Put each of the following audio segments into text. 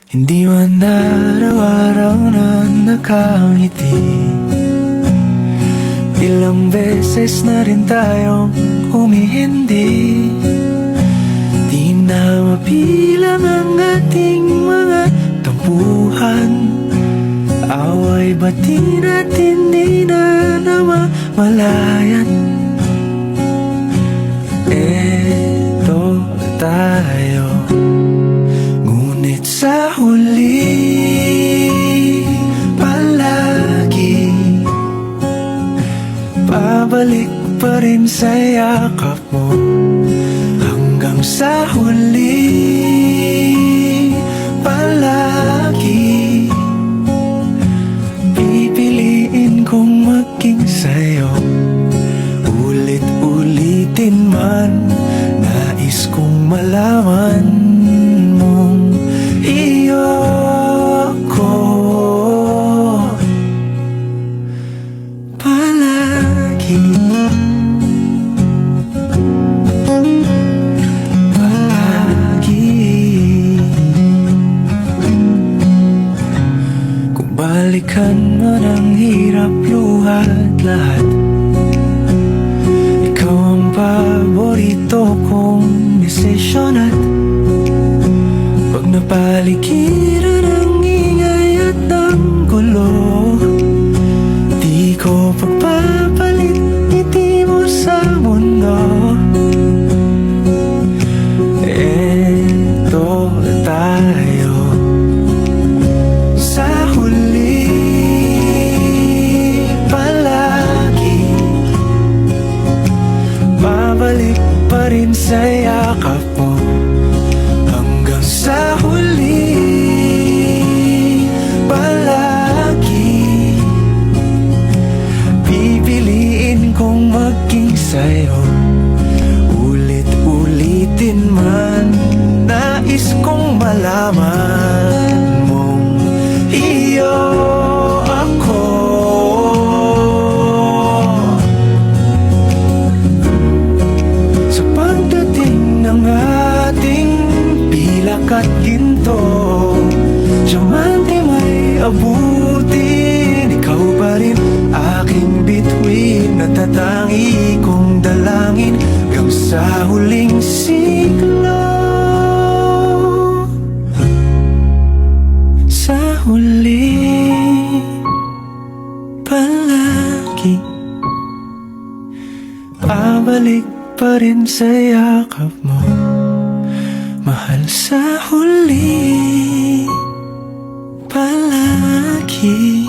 Hindi man araw-araw na nakangiti. Ilang beses na rin tayong humihindi. Di na mapilang ang ating mga tampuhan. Away bati natin di na namamalayan. Eto tayo, ngunit sa huli palagi pabalik pa rin sa yakap mo. Hanggang sa huli palagi pipiliin kong maging sa'yo. Ulit-ulitin man, nais kong malaman mong iyo ko palagi. Kung balikan man ang hirap, luhat lahat, ikaw ang paborito kong desisyon. At pag napaligiran ang ingay at ng gulo, di ko pagpapalit ngiti mo sa mundo. Eto tayo, sa huli palagi babalik pa rin sa yakap mo. Hanggang sa huli palagi pipiliin kong maging sa'yo. Ulit-ulitin man, nais kong malaman mong iyo ako. Sa pagdating ng ating pilak at ginto, diamante may abutin, ikaw pa rin aking bituin. Natatangi kong dalangin hanggang sa huling siglo. Sa huli palagi pabalik pa rin sa yakap mo, mahal. Sa huli palagi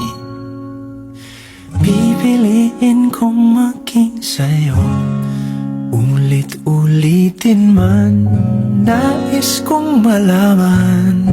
pipiliin kong maging sa'yo. Ulit-ulitin man, nais kong malaman